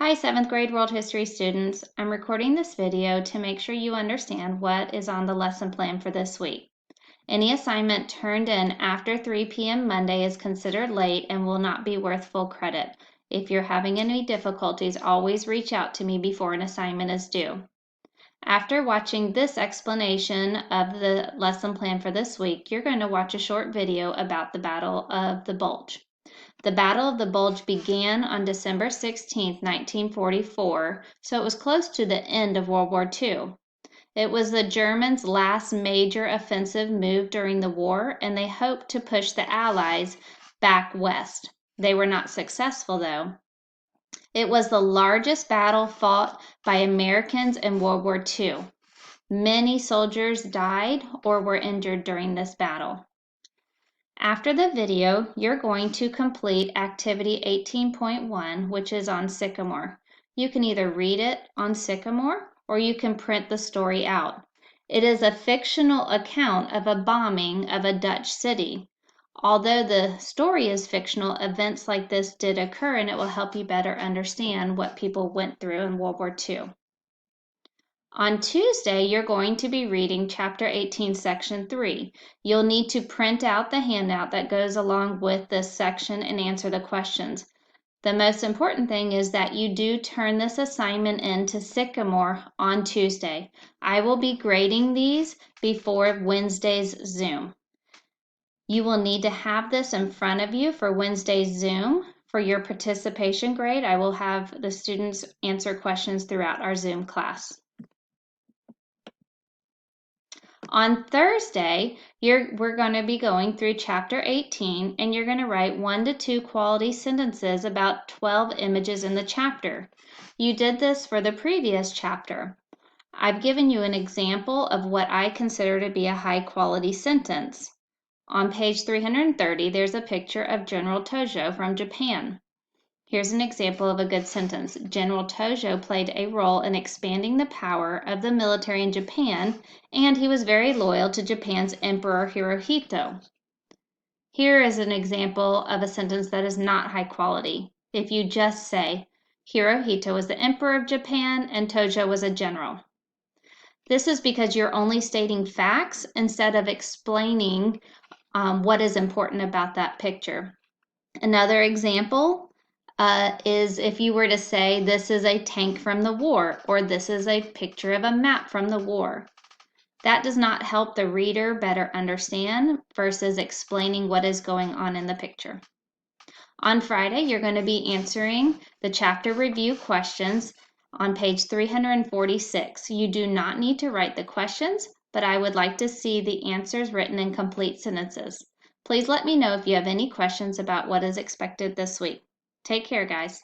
Hi, 7th grade world history students. I'm recording this video to make sure you understand what is on the lesson plan for this week. Any assignment turned in after 3 p.m. Monday is considered late and will not be worth full credit. If you're having any difficulties, always reach out to me before an assignment is due. After watching this explanation of the lesson plan for this week, you're going to watch a short video about the Battle of the Bulge. The Battle of the Bulge began on December 16, 1944, so it was close to the end of World War II. It was the Germans' last major offensive move during the war, and they hoped to push the Allies back west. They were not successful, though. It was the largest battle fought by Americans in World War II. Many soldiers died or were injured during this battle. After the video, you're going to complete Activity 18.1, which is on Sycamore. You can either read it on Sycamore or you can print the story out. It is a fictional account of a bombing of a Dutch city. Although the story is fictional, events like this did occur, and it will help you better understand what people went through in World War II. On Tuesday, you're going to be reading Chapter 18, Section 3. You'll need to print out the handout that goes along with this section and answer the questions. The most important thing is that you do turn this assignment in to Sycamore on Tuesday. I will be grading these before Wednesday's Zoom. You will need to have this in front of you for Wednesday's Zoom. For your participation grade, I will have the students answer questions throughout our Zoom class. On Thursday, we're going to be going through Chapter 18, and you're going to write 1 to 2 quality sentences about 12 images in the chapter. You did this for the previous chapter. I've given you an example of what I consider to be a high-quality sentence. On page 330, there's a picture of General Tojo from Japan. Here's an example of a good sentence. General Tojo played a role in expanding the power of the military in Japan, and he was very loyal to Japan's Emperor Hirohito. Here is an example of a sentence that is not high quality. If you just say, Hirohito was the Emperor of Japan and Tojo was a general. This is because you're only stating facts instead of explaining what is important about that picture. Another example is if you were to say this is a tank from the war, or this is a picture of a map from the war. That does not help the reader better understand versus explaining what is going on in the picture. On Friday, you're going to be answering the chapter review questions on page 346. You do not need to write the questions, but I would like to see the answers written in complete sentences. Please let me know if you have any questions about what is expected this week. Take care, guys.